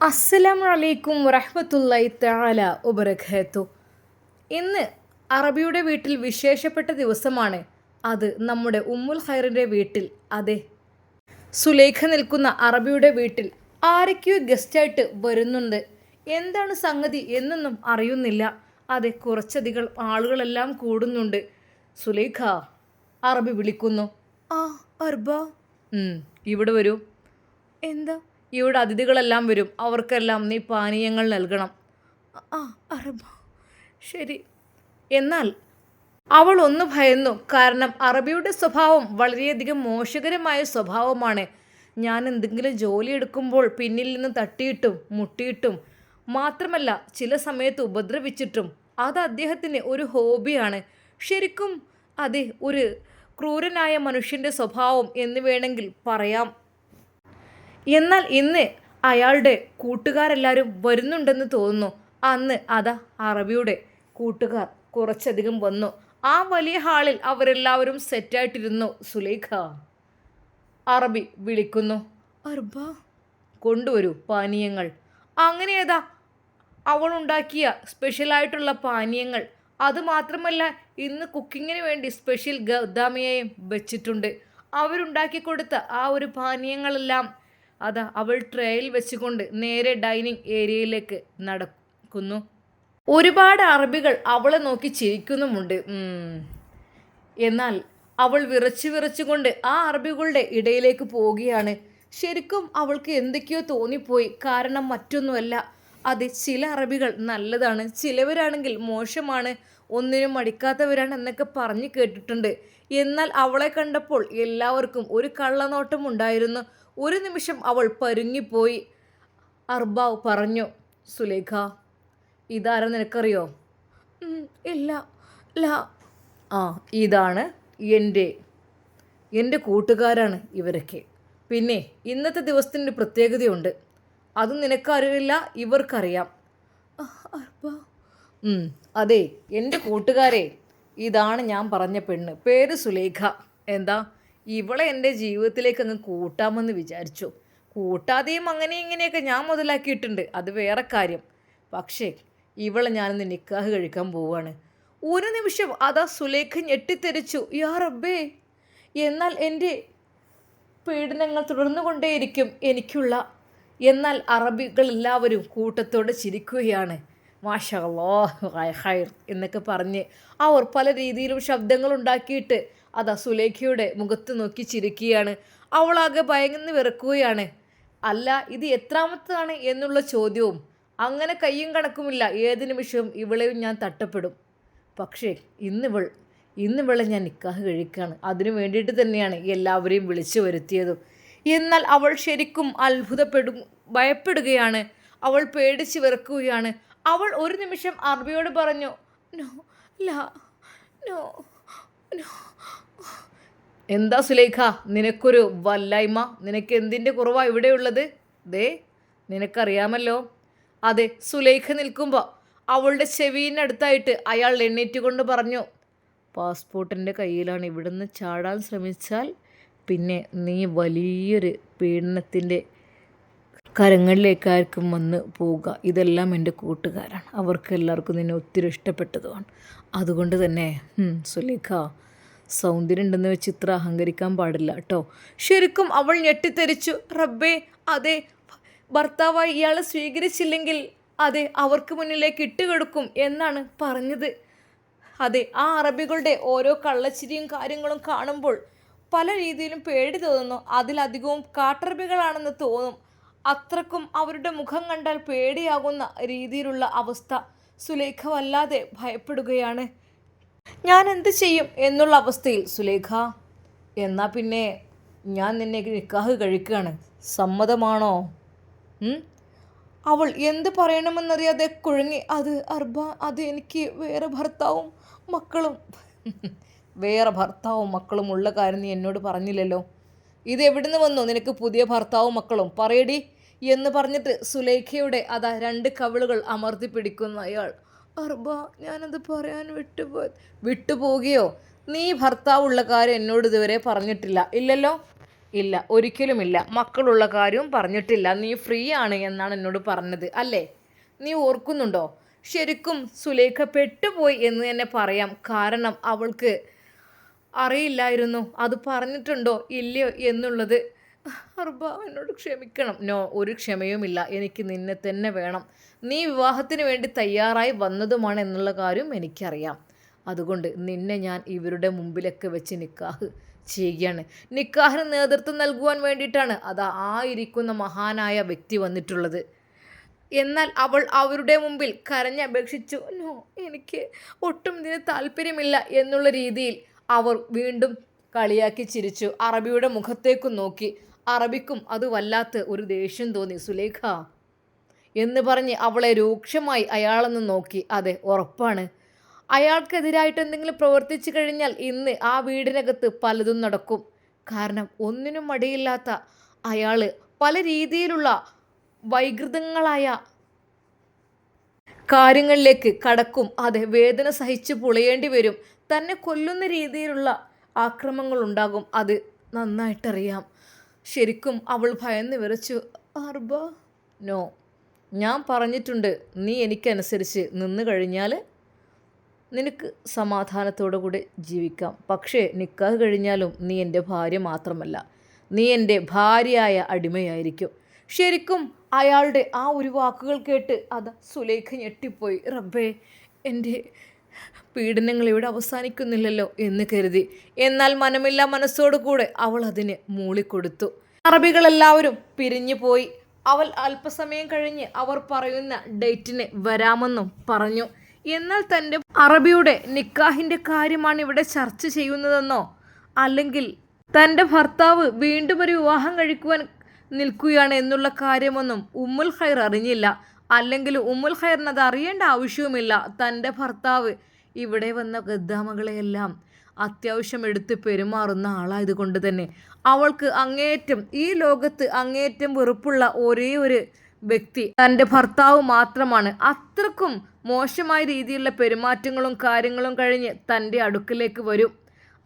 അസ്സലാമു അലൈക്കും വറഹ്മത്തുള്ളാഹി തആല വബറകാതുഹു. ഇന്ന് അറബിയുടെ വീട്ടിൽ വിശേഷപ്പെട്ട ദിവസമാണ്. അത് നമ്മുടെ ഉമ്മുൽ ഖൈറിൻ്റെ വീട്ടിൽ. അതെ, സുലൈഖ നിൽക്കുന്ന അറബിയുടെ വീട്ടിൽ ആരൊക്കെയോ ഗസ്റ്റായിട്ട് വരുന്നുണ്ട്. എന്താണ് സംഗതി എന്നൊന്നും അറിയുന്നില്ല. അതെ, കുറച്ചധികം ആളുകളെല്ലാം കൂടുന്നുണ്ട്. സുലൈഖ, അറബി വിളിക്കുന്നു. ആ അർബ, ഇവിടെ വരൂ. എന്താ? ഇവിടെ അതിഥികളെല്ലാം വരും, അവർക്കെല്ലാം നീ പാനീയങ്ങൾ നൽകണം. ആ അറബ, ശരി. എന്നാൽ അവൾ ഒന്ന് ഭയന്നു. കാരണം അറബിയുടെ സ്വഭാവം വളരെയധികം മോശകരമായ സ്വഭാവമാണ്. ഞാൻ എന്തെങ്കിലും ജോലി എടുക്കുമ്പോൾ പിന്നിൽ നിന്ന് തട്ടിയിട്ടും മുട്ടിയിട്ടും മാത്രമല്ല ചില സമയത്ത് ഉപദ്രവിച്ചിട്ടും അത് അദ്ദേഹത്തിന് ഒരു ഹോബിയാണ്. ശരിക്കും അതെ, ഒരു ക്രൂരനായ മനുഷ്യൻ്റെ സ്വഭാവം എന്ന് വേണമെങ്കിൽ പറയാം. എന്നാൽ ഇന്ന് അയാളുടെ കൂട്ടുകാരെല്ലാവരും വരുന്നുണ്ടെന്ന് തോന്നുന്നു. അന്ന് അതാ അറബിയുടെ കൂട്ടുകാർ കുറച്ചധികം വന്നു. ആ വലിയ ഹാളിൽ അവരെല്ലാവരും സെറ്റായിട്ടിരുന്നു. സുലൈഖ, അറബി വിളിക്കുന്നു. അർബ, കൊണ്ടുവരൂ പാനീയങ്ങൾ. അങ്ങനെ ഏതാ അവളുണ്ടാക്കിയ സ്പെഷ്യലായിട്ടുള്ള പാനീയങ്ങൾ. അതുമാത്രമല്ല, ഇന്ന് കുക്കിങ്ങിന് വേണ്ടി സ്പെഷ്യൽ ഗദ്ദാമിയയും വെച്ചിട്ടുണ്ട്. അവരുണ്ടാക്കി കൊടുത്ത ആ ഒരു പാനീയങ്ങളെല്ലാം അതാ അവൾ ട്രേയിൽ വെച്ചുകൊണ്ട് നേരെ ഡൈനിങ് ഏരിയയിലേക്ക് നടക്കുന്നു. ഒരുപാട് അറബികൾ അവളെ നോക്കി ചിരിക്കുന്നുമുണ്ട്. എന്നാൽ അവൾ വിറച്ചുകൊണ്ട് ആ അറബികളുടെ ഇടയിലേക്ക് പോവുകയാണ്. ശരിക്കും അവൾക്ക് എന്തൊക്കെയോ തോന്നിപ്പോയി. കാരണം മറ്റൊന്നുമല്ല, അത് ചില അറബികൾ നല്ലതാണ്, ചിലവരാണെങ്കിൽ മോശമാണ്, ഒന്നിനും മടിക്കാത്തവരാണ് എന്നൊക്കെ പറഞ്ഞു കേട്ടിട്ടുണ്ട്. എന്നാൽ അവളെ കണ്ടപ്പോൾ എല്ലാവർക്കും ഒരു കള്ളനോട്ടം ഉണ്ടായിരുന്നു. ഒരു നിമിഷം അവൾ പരുങ്ങിപ്പോയി. അർബാവ് പറഞ്ഞു, സുലൈഖ, ഇതാരാ നിനക്കറിയോ? ഇല്ല. ലാ. ആ, ഇതാണ് എൻ്റെ കൂട്ടുകാരാണ് ഇവരൊക്കെ. പിന്നെ ഇന്നത്തെ ദിവസത്തിൻ്റെ പ്രത്യേകതയുണ്ട്. അത് നിനക്കറിയില്ല, ഇവർക്കറിയാം. അർബ, അതെ, എൻ്റെ കൂട്ടുകാരെ, ഇതാണ് ഞാൻ പറഞ്ഞ പെണ്ണ്. പേര് സുലൈഖ. എന്താ, ഇവളെ എൻ്റെ ജീവിതത്തിലേക്ക് അങ്ങ് കൂട്ടാമെന്ന് വിചാരിച്ചു. കൂട്ടാതെയും അങ്ങനെ ഇങ്ങനെയൊക്കെ ഞാൻ മുതലാക്കിയിട്ടുണ്ട്, അത് വേറെ കാര്യം. പക്ഷേ ഇവളെ ഞാനിന്ന് നിക്കാഹ് കഴിക്കാൻ പോവുകയാണ്. ഒരു നിമിഷം അതാ സുലൈഖ ഞെട്ടിത്തെറിച്ചു. യാ റബ്ബേ, എന്നാൽ എൻ്റെ പീഡനങ്ങൾ തുടർന്നുകൊണ്ടേയിരിക്കും എനിക്കുള്ള. എന്നാൽ അറബികളെല്ലാവരും കൂട്ടത്തോടെ ചിരിക്കുകയാണ്. മാഷാ അല്ലാഹ് ഖൈർ എന്നൊക്കെ പറഞ്ഞ് അവർ പല രീതിയിലും ശബ്ദങ്ങൾ ഉണ്ടാക്കിയിട്ട് അതാ സുലൈഖയുടെ മുഖത്ത് നോക്കി ചിരിക്കുകയാണ്. അവളാകെ ഭയന്ന് വിറക്കുകയാണ്. അല്ല, ഇത് എത്രാമത്തതാണ് എന്നുള്ള ചോദ്യവും. അങ്ങനെ കയ്യും കണക്കുമില്ല, ഏത് നിമിഷവും ഇവളെയും ഞാൻ തട്ടപ്പെടും. പക്ഷേ ഇന്നിവളെ ഞാൻ നിക്കാഹ് കഴിക്കുകയാണ്. അതിനു വേണ്ടിയിട്ട് തന്നെയാണ് എല്ലാവരെയും വിളിച്ചു വരുത്തിയതും. എന്നാൽ അവൾ ശരിക്കും ഭയപ്പെടുകയാണ്. അവൾ പേടിച്ച് വിറക്കുകയാണ്. അവൾ ഒരു നിമിഷം അറബിയോട് പറഞ്ഞു, നോ, ലാ, നോ, നോ. എന്താ സുലൈഖ, നിനക്കൊരു വല്ലായ്മ? നിനക്ക് എന്തിൻ്റെ കുറവാണ് ഇവിടെയുള്ളത്? ദേ, നിനക്കറിയാമല്ലോ. അതെ, സുലൈഖ നിൽക്കുമ്പോൾ അവളുടെ ചെവിയിനടുത്തായിട്ട് അയാൾ എണ്ണീറ്റുകൊണ്ട് പറഞ്ഞു, പാസ്പോർട്ടിൻ്റെ കയ്യിലാണ്. ഇവിടുന്ന് ചാടാൻ ശ്രമിച്ചാൽ പിന്നെ നീ വലിയൊരു പീഡനത്തിൻ്റെ കരങ്ങളിലേക്കായിരിക്കും വന്ന് പോവുക. ഇതെല്ലാം എൻ്റെ കൂട്ടുകാരാണ്, അവർക്ക് എല്ലാവർക്കും നിന്നെ ഒത്തിരി ഇഷ്ടപ്പെട്ടതുമാണ്. അതുകൊണ്ട് തന്നെ സുലൈഖ, സൗന്ദര്യം ഉണ്ടെന്ന് വെച്ച് ഇത്ര അഹങ്കരിക്കാൻ പാടില്ല കേട്ടോ. ശരിക്കും അവൾ ഞെട്ടിത്തെറിച്ചു. റബ്ബേ, അതെ, ഭർത്താവായി ഇയാളെ സ്വീകരിച്ചില്ലെങ്കിൽ അതെ അവർക്ക് മുന്നിലേക്ക് ഇട്ടുകൊടുക്കും എന്നാണ് പറഞ്ഞത്. അതെ, ആ അറബികളുടെ ഓരോ കള്ളച്ചിരിയും കാര്യങ്ങളും കാണുമ്പോൾ പല രീതിയിലും പേടി തോന്നുന്നു. അതിലധികവും കാട്ടറബികളാണെന്ന് തോന്നും. അത്രക്കും അവരുടെ മുഖം കണ്ടാൽ പേടിയാകുന്ന രീതിയിലുള്ള അവസ്ഥ. സുലൈഖ വല്ലാതെ ഭയപ്പെടുകയാണ്. ഞാൻ എന്ത് ചെയ്യും എന്നുള്ള അവസ്ഥയിൽ. സുലൈഖ, എന്നാൽ പിന്നെ ഞാൻ നിന്നെ നിക്കാഹ് കഴിക്കുകയാണ്, സമ്മതമാണോ? അവൾ എന്ത് പറയണമെന്നറിയാതെ കുഴങ്ങി. അത് അർബ, അത് എനിക്ക് വേറെ ഭർത്താവും മക്കളും ഉള്ള കാര്യം നീ എന്നോട് പറഞ്ഞില്ലല്ലോ. ഇത് എവിടുന്ന് വന്നു നിനക്ക് പുതിയ ഭർത്താവും മക്കളും? പറയടി എന്ന് പറഞ്ഞിട്ട് സുലൈഖയുടെ അതാ 2 കവിളുകൾ അമർത്തി പിടിക്കുന്ന അയാൾ. അർബ, ഞാനത് പറയാൻ വിട്ടുപോവുകയോ? നീ ഭർത്താവുള്ള കാര്യം എന്നോട് ഇതുവരെ പറഞ്ഞിട്ടില്ല, ഇല്ലല്ലോ. ഇല്ല, ഒരിക്കലുമില്ല. മക്കളുള്ള കാര്യവും പറഞ്ഞിട്ടില്ല. നീ ഫ്രീ ആണ് എന്നാണ് എന്നോട് പറഞ്ഞത് അല്ലേ? നീ ഓർക്കുന്നുണ്ടോ? ശരിക്കും സുലേഖ പെട്ടുപോയി എന്ന് തന്നെ പറയാം. കാരണം അവൾക്ക് അറിയില്ലായിരുന്നു അത് പറഞ്ഞിട്ടുണ്ടോ ഇല്ലയോ എന്നുള്ളത്. അർബ, എന്നോട് ക്ഷമിക്കണം. നോ, ഒരു ക്ഷമയുമില്ല. എനിക്ക് നിന്നെ തന്നെ വേണം. നീ വിവാഹത്തിന് വേണ്ടി തയ്യാറായി വന്നതുമാണ് എന്നുള്ള കാര്യം എനിക്കറിയാം. അതുകൊണ്ട് നിന്നെ ഞാൻ ഇവരുടെ മുമ്പിലൊക്കെ വെച്ച് നിക്കാഹ് ചെയ്യുകയാണ്. നിക്കാഹിന് നേതൃത്വം നൽകുവാൻ വേണ്ടിയിട്ടാണ് അത് ആ ഇരിക്കുന്ന മഹാനായ വ്യക്തി വന്നിട്ടുള്ളത്. എന്നാൽ അവൾ അവരുടെ മുമ്പിൽ കരഞ്ഞപേക്ഷിച്ചു. നോ, എനിക്ക് ഒട്ടും ഇതിന് താല്പര്യമില്ല എന്നുള്ള രീതിയിൽ അവർ വീണ്ടും കളിയാക്കി ചിരിച്ചു. അറബിയുടെ മുഖത്തേക്ക് നോക്കി. അറബിക്കും അത് വല്ലാത്ത ഒരു ദേഷ്യം തോന്നി. സുലേഖ എന്ന് പറഞ്ഞ് അവളെ രൂക്ഷമായി അയാളെന്ന് നോക്കി. അതെ, ഉറപ്പാണ്. അയാൾക്കെതിരായിട്ട് എന്തെങ്കിലും പ്രവർത്തിച്ചു കഴിഞ്ഞാൽ ഇന്ന് ആ വീടിനകത്ത് പലതും നടക്കും. കാരണം ഒന്നിനും മടിയില്ലാത്ത അയാൾ പല രീതിയിലുള്ള വൈകൃതങ്ങളായ കാര്യങ്ങളിലേക്ക് കടക്കും. അതെ, വേദന സഹിച്ച് പൊളിയേണ്ടി വരും. തന്നെ കൊല്ലുന്ന രീതിയിലുള്ള ആക്രമങ്ങൾ ഉണ്ടാകും. അത് നന്നായിട്ടറിയാം. ശരിക്കും അവൾ ഭയന്ന് വിറച്ചു. അർബ, നോ, ഞാൻ പറഞ്ഞിട്ടുണ്ട്. നീ എനിക്കനുസരിച്ച് നിന്ന് കഴിഞ്ഞാൽ നിനക്ക് സമാധാനത്തോടു കൂടി ജീവിക്കാം. പക്ഷേ നിക്കാഹ് കഴിഞ്ഞാലും നീ എൻ്റെ ഭാര്യ മാത്രമല്ല, നീ എൻ്റെ ഭാര്യയായ അടിമയായിരിക്കും. ശരിക്കും അയാളുടെ ആ ഒരു വാക്കുകൾ കേട്ട് സുലേഖ ഞെട്ടിപ്പോയി. റബ്ബേ, എൻ്റെ പീഡനങ്ങൾ ഇവിടെ അവസാനിക്കുന്നില്ലല്ലോ എന്ന് കരുതി. എന്നാൽ മനമില്ല മനസ്സോടു കൂടെ അവൾ അതിന് മൂളിക്കൊടുത്തു. അറബികളെല്ലാവരും പിരിഞ്ഞു പോയി. അവൾ അല്പസമയം കഴിഞ്ഞ് അവർ പറയുന്ന ഡേറ്റിന് വരാമെന്നും പറഞ്ഞു. എന്നാൽ തൻ്റെ അറബിയുടെ നിക്കാഹിൻ്റെ കാര്യമാണ് ഇവിടെ ചർച്ച ചെയ്യുന്നതെന്നോ അല്ലെങ്കിൽ തൻ്റെ ഭർത്താവ് വീണ്ടും ഒരു വിവാഹം കഴിക്കുവാൻ നിൽക്കുകയാണ് എന്നുള്ള കാര്യമൊന്നും ഉമ്മുൽ ഖൈർ അറിഞ്ഞില്ല. അല്ലെങ്കിൽ ഉമ്മുൽ ഖൈറിന് അത് അറിയേണ്ട ആവശ്യവുമില്ല. തൻ്റെ ഭർത്താവ് ഇവിടെ വന്ന ഗദ്ദാമകളെയെല്ലാം അത്യാവശ്യം എടുത്ത് പെരുമാറുന്ന ആളായതുകൊണ്ട് തന്നെ അവൾക്ക് അങ്ങേയറ്റം ഈ ലോകത്ത് അങ്ങേയറ്റം വെറുപ്പുള്ള ഒരേ ഒരു വ്യക്തി തൻ്റെ ഭർത്താവ് മാത്രമാണ്. അത്രക്കും മോശമായ രീതിയിലുള്ള പെരുമാറ്റങ്ങളും കാര്യങ്ങളും കഴിഞ്ഞ് തൻ്റെ അടുക്കലേക്ക് വരും.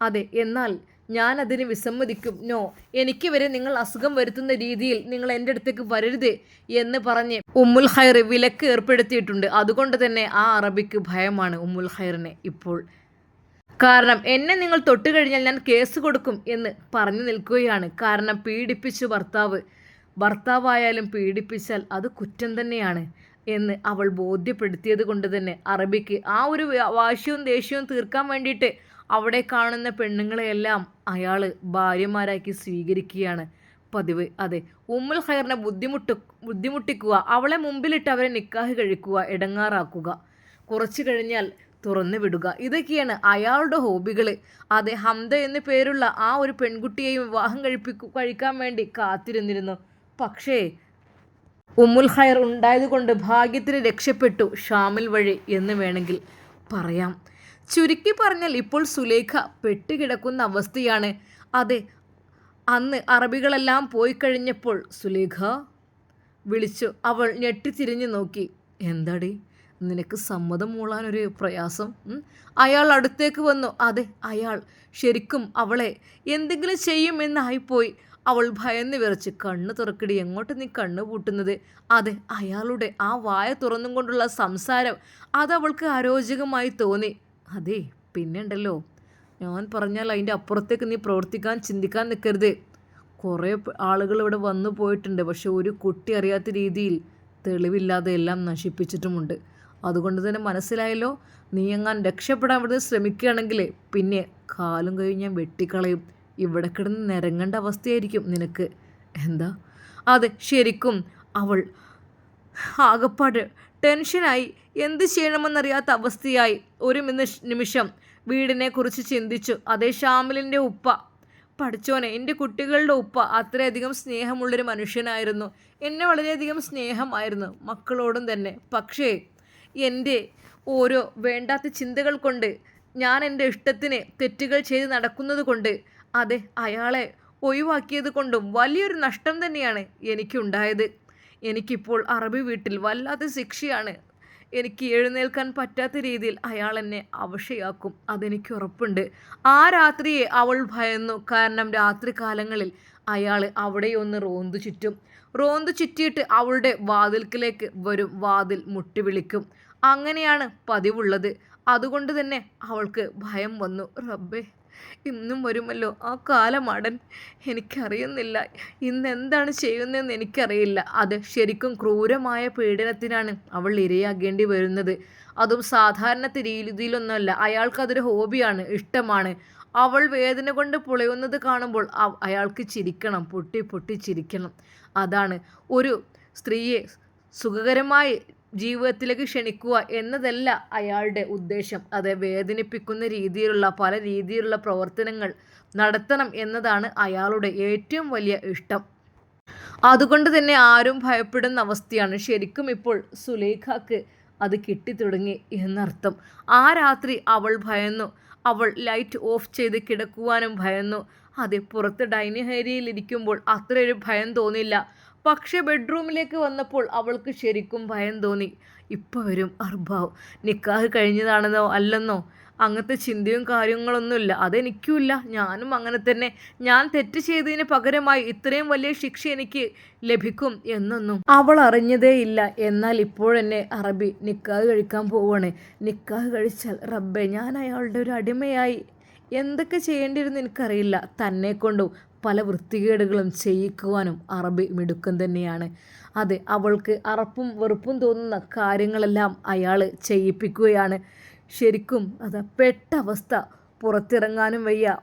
അതെ, എന്നാൽ ഞാൻ അതിന് വിസമ്മതിക്കും. നോ, എനിക്ക് വരെ നിങ്ങൾ അസുഖം വരുത്തുന്ന രീതിയിൽ നിങ്ങൾ എൻ്റെ അടുത്തേക്ക് വരരുത് എന്ന് പറഞ്ഞ് ഉമ്മുൽ ഖൈർ വിലക്ക് ഏർപ്പെടുത്തിയിട്ടുണ്ട്. അതുകൊണ്ട് തന്നെ ആ അറബിക്ക് ഭയമാണ് ഉമ്മുൽ ഖൈറിനെ ഇപ്പോൾ. കാരണം എന്നെ നിങ്ങൾ തൊട്ട് കഴിഞ്ഞാൽ ഞാൻ കേസ് കൊടുക്കും എന്ന് പറഞ്ഞു നിൽക്കുകയാണ്. കാരണം പീഡിപ്പിച്ചു ഭർത്താവായാലും പീഡിപ്പിച്ചാൽ അത് കുറ്റം തന്നെയാണ് എന്ന് അവൾ ബോധ്യപ്പെടുത്തിയത് കൊണ്ട് തന്നെ അറബിക്ക് ആ ഒരു വാശിയും ദേഷ്യവും തീർക്കാൻ വേണ്ടിയിട്ട് അവിടെ കാണുന്ന പെണ്ണുങ്ങളെയെല്ലാം അയാൾ ഭാര്യമാരാക്കി സ്വീകരിക്കുകയാണ് പതിവ്. അതെ, ഉമ്മുൽ ഖൈറിനെ ബുദ്ധിമുട്ടിക്കുക, അവളെ മുമ്പിലിട്ട് അവരെ നിക്കാഹ് കഴിക്കുക, ഇടങ്ങാറാക്കുക, കുറച്ച് കഴിഞ്ഞാൽ തുറന്നു വിടുക, ഇതൊക്കെയാണ് അയാളുടെ ഹോബികൾ. അതെ, ഹംദ എന്നു പേരുള്ള ആ ഒരു പെൺകുട്ടിയെയും വിവാഹം കഴിക്കാൻ വേണ്ടി കാത്തിരുന്നിരുന്നു. പക്ഷേ ഉമ്മുൽ ഖൈർ ഉണ്ടായതുകൊണ്ട് ഭാഗ്യത്തിന് രക്ഷപ്പെട്ടു, ഷാമിൽ വഴി എന്ന് വേണമെങ്കിൽ പറയാം. ചുരുക്കി പറഞ്ഞാൽ ഇപ്പോൾ സുലേഖ പെട്ടുകിടക്കുന്ന അവസ്ഥയാണ്. അതെ, അന്ന് അറബികളെല്ലാം പോയി കഴിഞ്ഞപ്പോൾ സുലേഖ വിളിച്ചു. അവൾ ഞെട്ടിത്തിരിഞ്ഞു നോക്കി. എന്താടി, നിനക്ക് സമ്മതം മൂളാനൊരു പ്രയാസം? അയാൾ അടുത്തേക്ക് വന്നു. അതെ, അയാൾ ശരിക്കും അവളെ എന്തെങ്കിലും ചെയ്യുമെന്നായിപ്പോയി. അവൾ ഭയന്ന് വിറച്ച്. കണ്ണ് തുറക്കടി, എങ്ങോട്ട് നീ കണ്ണ് പൂട്ടുന്നത്? അതെ, അയാളുടെ ആ വായ തുറന്നും കൊണ്ടുള്ള സംസാരം അതവൾക്ക് അരോചകമായി തോന്നി. അതെ, പിന്നെ ഉണ്ടല്ലോ, ഞാൻ പറഞ്ഞാൽ അതിൻ്റെ അപ്പുറത്തേക്ക് നീ പ്രവർത്തിക്കാൻ ചിന്തിക്കാൻ നിൽക്കരുത്. കുറേ ആളുകൾ ഇവിടെ വന്നു പോയിട്ടുണ്ട്. പക്ഷെ ഒരു കുട്ടി അറിയാത്ത രീതിയിൽ തെളിവില്ലാതെ എല്ലാം നശിപ്പിച്ചിട്ടുമുണ്ട്. അതുകൊണ്ട് തന്നെ മനസ്സിലായല്ലോ, നീ എങ്ങാൻ രക്ഷപ്പെടാൻ ഇവിടുന്ന് ശ്രമിക്കുകയാണെങ്കിൽ പിന്നെ കാലും കഴിഞ്ഞ് ഞാൻ വെട്ടിക്കളയും. ഇവിടെ കിടന്ന് നിരങ്ങേണ്ട അവസ്ഥയായിരിക്കും നിനക്ക്. എന്താ? അതെ, ശരിക്കും അവൾ ആകപ്പാട് ടെൻഷനായി. എന്ത് ചെയ്യണമെന്നറിയാത്ത അവസ്ഥയായി. ഒരു നിമിഷം വീടിനെക്കുറിച്ച് ചിന്തിച്ചു. അതേ, ഷാമിലിൻ്റെ ഉപ്പ, പഠിച്ചോനെ, എൻ്റെ കുട്ടികളുടെ ഉപ്പ അത്രയധികം സ്നേഹമുള്ളൊരു മനുഷ്യനായിരുന്നു. എന്നെ വളരെയധികം സ്നേഹമായിരുന്നു, മക്കളോടും തന്നെ. പക്ഷേ എൻ്റെ ഓരോ വേണ്ടാത്ത ചിന്തകൾ കൊണ്ട്, ഞാൻ എൻ്റെ ഇഷ്ടത്തിന് തെറ്റുകൾ ചെയ്ത് നടക്കുന്നത് കൊണ്ട്, അതെ, അയാളെ ഒഴിവാക്കിയത് കൊണ്ടും വലിയൊരു നഷ്ടം തന്നെയാണ് എനിക്കുണ്ടായത്. എനിക്കിപ്പോൾ അറബി വീട്ടിൽ വല്ലാത്ത ശിക്ഷയാണ്. എനിക്ക് എഴുന്നേൽക്കാൻ പറ്റാത്ത രീതിയിൽ അയാൾ എന്നെ അവശയാക്കും, അതെനിക്ക് ഉറപ്പുണ്ട്. ആ രാത്രിയെ അവൾ ഭയന്നു. കാരണം രാത്രി കാലങ്ങളിൽ അയാൾ അവിടെ ഒന്ന് റോന്തു ചുറ്റും. റോന്തു ചുറ്റിയിട്ട് അവളുടെ വാതിൽക്കലേക്ക് വരും, വാതിൽ മുട്ടി വിളിക്കും. അങ്ങനെയാണ് പതിവുള്ളത്. അതുകൊണ്ട് തന്നെ അവൾക്ക് ഭയം വന്നു. റബ്ബേ, ഇന്നും വരുമല്ലോ ആ കാലമാടൻ. എനിക്കറിയുന്നില്ല ഇന്ന് എന്താണ് ചെയ്യുന്നതെന്ന് എനിക്കറിയില്ല. അത് ശരിക്കും ക്രൂരമായ പീഡനത്തിനാണ് അവൾ ഇരയാകേണ്ടി വരുന്നത്. അതും സാധാരണ രീതിയിലൊന്നുമല്ല. അയാൾക്കതൊരു ഹോബിയാണ്, ഇഷ്ടമാണ്. അവൾ വേദന കൊണ്ട് പുളയുന്നത് കാണുമ്പോൾ അയാൾക്ക് ചിരിക്കണം, പൊട്ടി പൊട്ടി ചിരിക്കണം. അതാണ് ഒരു സ്ത്രീയെ സുഖകരമായി ജീവിതത്തിലേക്ക് ക്ഷണിക്കുക എന്നതല്ല അയാളുടെ ഉദ്ദേശം. അത് വേദനിപ്പിക്കുന്ന രീതിയിലുള്ള പല രീതിയിലുള്ള പ്രവർത്തനങ്ങൾ നടത്തണം എന്നതാണ് അയാളുടെ ഏറ്റവും വലിയ ഇഷ്ടം. അതുകൊണ്ട് തന്നെ ആരും ഭയപ്പെടുന്ന അവസ്ഥയാണ്. ശരിക്കും ഇപ്പോൾ സുലേഖക്ക് അത് കിട്ടിത്തുടങ്ങി എന്നർത്ഥം. ആ രാത്രി അവൾ ഭയന്നു. അവൾ ലൈറ്റ് ഓഫ് ചെയ്ത് കിടക്കുവാനും ഭയന്നു. അതെ, പുറത്ത് ഡൈനിങ് ഏരിയയിൽ ഇരിക്കുമ്പോൾ അത്രയൊരു ഭയം തോന്നില്ല. പക്ഷേ ബെഡ്റൂമിലേക്ക് വന്നപ്പോൾ അവൾക്ക് ശരിക്കും ഭയം തോന്നി. ഇപ്പോൾ വരും അർബാവ്, നിക്കാഹ് കഴിഞ്ഞതാണെന്നോ അല്ലെന്നോ അങ്ങനത്തെ ചിന്തയും കാര്യങ്ങളൊന്നുമില്ല. അതെനിക്കുമില്ല, ഞാനും അങ്ങനെ തന്നെ. ഞാൻ തെറ്റ് ചെയ്തതിന് പകരമായി ഇത്രയും വലിയ ശിക്ഷ എനിക്ക് ലഭിക്കും എന്നൊന്നും അവൾ അറിഞ്ഞതേയില്ല. എന്നാൽ ഇപ്പോഴെന്നെ അറബി നിക്കാഹ് കഴിക്കാൻ പോവാണ്. നിക്കാഹ് കഴിച്ചാൽ റബ്ബെ, ഞാൻ അയാളുടെ ഒരു അടിമയായി എന്തൊക്കെ ചെയ്യേണ്ടിയിരുന്ന് എനിക്കറിയില്ല. തന്നെ കൊണ്ടും പല വൃത്തികേടുകളും ചെയ്യിക്കുവാനും അറബി മിടുക്കം തന്നെയാണ്. അതെ, അവൾക്ക് അറപ്പും വെറുപ്പും തോന്നുന്ന കാര്യങ്ങളെല്ലാം അയാൾ ചെയ്യിപ്പിക്കുകയാണ്. ശരിക്കും അത് പെട്ട അവസ്ഥ. പുറത്തിറങ്ങാനും വയ്യ,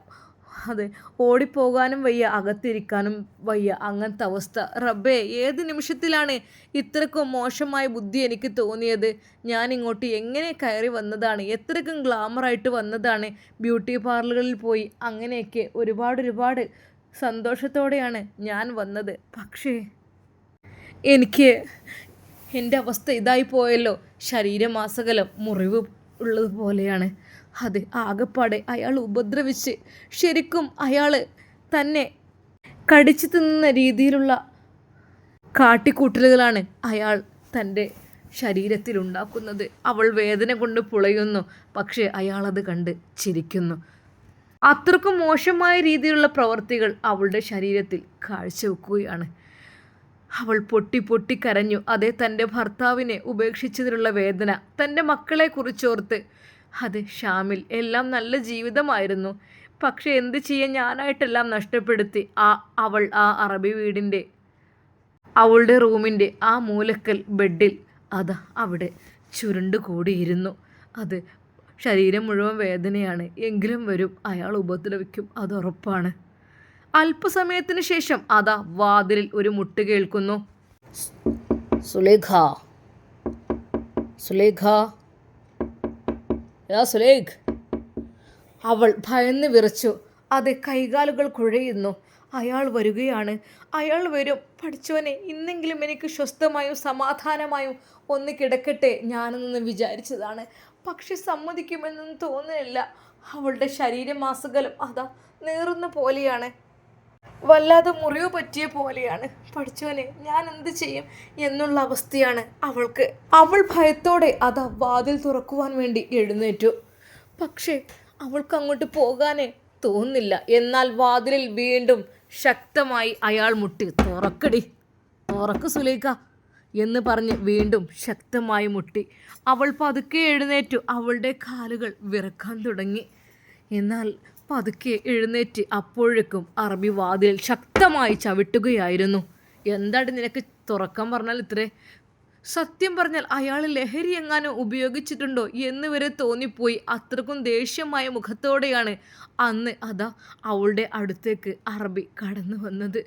അതെ, ഓടിപ്പോകാനും വയ്യ, അകത്തിരിക്കാനും വയ്യ, അങ്ങനത്തെ അവസ്ഥ. റബ്ബേ, ഏത് നിമിഷത്തിലാണ് ഇത്രക്കും മോശമായ ബുദ്ധി എനിക്ക് തോന്നിയത്? ഞാൻ ഇങ്ങോട്ട് എങ്ങനെ കയറി വന്നതാണ്? എത്രക്കും ഗ്ലാമറായിട്ട് വന്നതാണ്. ബ്യൂട്ടി പാർലറുകളിൽ പോയി അങ്ങനെയൊക്കെ ഒരുപാട് സന്തോഷത്തോടെയാണ് ഞാൻ വന്നത്. പക്ഷേ എനിക്ക് എൻ്റെ അവസ്ഥ ഇതായി പോയല്ലോ. ശരീരമാസകലം മുറിവ് ഉള്ളതുപോലെയാണ്. അത് ആകപ്പാടെ അയാൾ ഉപദ്രവിച്ച് ശരിക്കും അയാൾ തന്നെ കടിച്ചു തിന്നുന്ന രീതിയിലുള്ള കാട്ടിക്കൂട്ടലുകളാണ് അയാൾ തൻ്റെ ശരീരത്തിലുണ്ടാക്കുന്നത്. അവൾ വേദന കൊണ്ട് പുളയുന്നു. പക്ഷേ അയാളത് കണ്ട് ചിരിക്കുന്നു. അത്രക്കും മോശമായ രീതിയിലുള്ള പ്രവർത്തികൾ അവളുടെ ശരീരത്തിൽ കാഴ്ചവെക്കുകയാണ്. അവൾ പൊട്ടി പൊട്ടി കരഞ്ഞു. അതേ, തൻ്റെ ഭർത്താവിനെ ഉപേക്ഷിച്ചതിലുള്ള വേദന, തൻ്റെ മക്കളെ കുറിച്ചോർത്ത്. അത് ഷാമിൽ എല്ലാം നല്ല ജീവിതമായിരുന്നു. പക്ഷെ എന്ത് ചെയ്യാൻ, ഞാനായിട്ടെല്ലാം നഷ്ടപ്പെടുത്തി. അവൾ ആ അറബി വീടിൻ്റെ അവളുടെ റൂമിൻ്റെ ആ മൂലക്കൽ ബെഡിൽ അതാ അവിടെ ചുരുണ്ട് കൂടിയിരുന്നു. അത് ശരീരം മുഴുവൻ വേദനയാണ്. എങ്കിലും വരും, അയാൾ ഉപദ്രവിക്കും, അതുറപ്പാണ്. അല്പസമയത്തിന് ശേഷം അതാ വാതിലിൽ ഒരു മുട്ട് കേൾക്കുന്നു. സുലേഖ, സുലേഖ, സുലേഖ. അവൾ ഭയന്ന് വിറച്ചു. അത് കൈകാലുകൾ കുഴയുന്നു. അയാൾ വരികയാണ്. അയാൾ വരും. പഠിച്ചവനെ, ഇന്നെങ്കിലും എനിക്ക് സ്വസ്ഥമായും സമാധാനമായും ഒന്ന് കിടക്കട്ടെ ഞാനെന്ന് വിചാരിച്ചതാണ്. പക്ഷെ സമ്മതിക്കുമെന്നൊന്നും തോന്നുന്നില്ല. അവളുടെ ശരീരമാസകലം അതാ നേറുന്ന പോലെയാണ്. വല്ലാതെ മുറിവ് പറ്റിയ പോലെയാണ്. പഠിച്ചവനെ, ഞാൻ എന്ത് ചെയ്യും എന്നുള്ള അവസ്ഥയാണ് അവൾക്ക്. അവൾ ഭയത്തോടെ അതാ വാതിൽ തുറക്കുവാൻ വേണ്ടി എഴുന്നേറ്റു. പക്ഷേ അവൾക്ക് അങ്ങോട്ട് പോകാനേ തോന്നുന്നില്ല. എന്നാൽ വാതിലിൽ വീണ്ടും ശക്തമായി അയാൾ മുട്ടി. തുറക്കടി, തുറക്ക് സുലേഖ എന്ന് പറഞ്ഞ് വീണ്ടും ശക്തമായി മുട്ടി. അവൾ പതുക്കെ എഴുന്നേറ്റു. അവളുടെ കാലുകൾ വിറക്കാൻ തുടങ്ങി. എന്നാൽ പതുക്കെ എഴുന്നേറ്റ് അപ്പോഴേക്കും അറബി വാതിൽ ശക്തമായി ചവിട്ടുകയായിരുന്നു. എന്താണ് നിനക്ക് തുറക്കാൻ പറഞ്ഞാൽ ഇത്രേ? സത്യം പറഞ്ഞാൽ അയാൾ ലഹരി എങ്ങാനും ഉപയോഗിച്ചിട്ടുണ്ടോ എന്ന് വരെ തോന്നിപ്പോയി. അത്രക്കും ദേഷ്യമായ മുഖത്തോടെയാണ് അന്ന് അതാ അവളുടെ അടുത്തേക്ക് അറബി കടന്നു വന്നത്.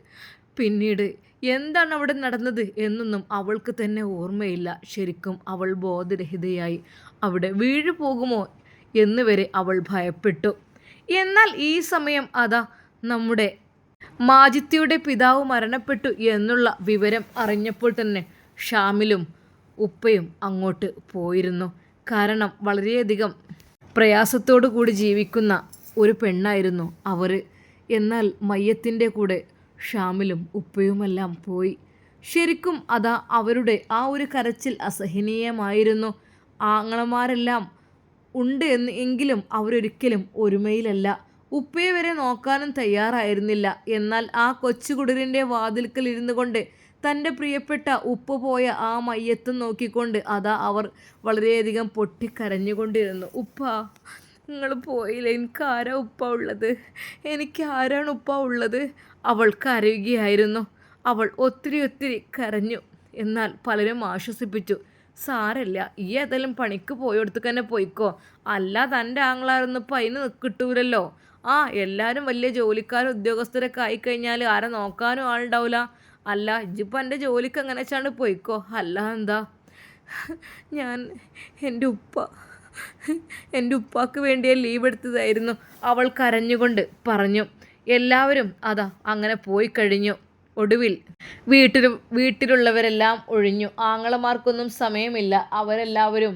പിന്നീട് എന്താണ് അവിടെ നടന്നത് എന്നൊന്നും അവൾക്ക് തന്നെ ഓർമ്മയില്ല. ശരിക്കും അവൾ ബോധരഹിതയായി അവിടെ വീഴു പോകുമോ എന്ന് വരെ അവൾ ഭയപ്പെട്ടു. എന്നാൽ ഈ സമയം അതാ നമ്മുടെ മാജിത്തിയുടെ പിതാവ് മരണപ്പെട്ടു എന്നുള്ള വിവരം അറിഞ്ഞപ്പോൾ തന്നെ ഷാമിലും ഉപ്പയും അങ്ങോട്ട് പോയിരുന്നു. കാരണം വളരെയധികം പ്രയാസത്തോടു കൂടി ജീവിക്കുന്ന ഒരു പെണ്ണായിരുന്നു അവർ. എന്നാൽ മയ്യത്തിൻ്റെ കൂടെ ഷാമിലും ഉപ്പയുമെല്ലാം പോയി. ശരിക്കും അതാ അവരുടെ ആ ഒരു കരച്ചിൽ അസഹനീയമായിരുന്നു. ആങ്ങളമാരെല്ലാം ഉണ്ട് എങ്കിലും അവരൊരിക്കലും ഒരുമയിലല്ല. ഉപ്പയെ വരെ നോക്കാനും തയ്യാറായിരുന്നില്ല. എന്നാൽ ആ കൊച്ചുകുടിലിൻ്റെ വാതിൽക്കൽ ഇരുന്നു കൊണ്ട് തൻ്റെ പ്രിയപ്പെട്ട ഉപ്പ പോയ ആ മയ്യത്തും നോക്കിക്കൊണ്ട് അതാ അവർ വളരെയധികം പൊട്ടിക്കരഞ്ഞുകൊണ്ടിരുന്നു. ഉപ്പ, നിങ്ങൾ പോയില്ല, എനിക്ക് ആരാ ഉപ്പ ഉള്ളത്, എനിക്ക് ആരാണ് ഉപ്പ ഉള്ളത്? അവൾ കരയുകയായിരുന്നു. അവൾ ഒത്തിരി ഒത്തിരി കരഞ്ഞു. എന്നാൽ പലരും ആശ്വസിപ്പിച്ചു. സാരല്ല, ഈ ഏതെങ്കിലും പണിക്ക് പോയെടുത്ത് തന്നെ പോയിക്കോ, അല്ല തൻ്റെ ആങ്ങളാരൊന്നും ഇപ്പം അതിന് കിട്ടൂലല്ലോ. എല്ലാവരും വലിയ ജോലിക്കാരും ഉദ്യോഗസ്ഥരൊക്കെ ആയിക്കഴിഞ്ഞാൽ ആരെ നോക്കാനും ആളുണ്ടാവില്ല. അല്ല ഇജിപ്പോൾ എൻ്റെ ജോലിക്ക് അങ്ങനെ വെച്ചാണ്ട് പോയിക്കോ, അല്ല എന്താ. ഞാൻ എൻ്റെ ഉപ്പാക്ക് വേണ്ടിയ ലീവ് എടുത്തതായിരുന്നു, അവൾ കരഞ്ഞുകൊണ്ട് പറഞ്ഞു. എല്ലാവരും അതാ അങ്ങനെ പോയി കഴിഞ്ഞു. ഒടുവിൽ വീട്ടിലുള്ളവരെല്ലാം ഒഴിഞ്ഞു. ആങ്ങളമാർക്കൊന്നും സമയമില്ല. അവരെല്ലാവരും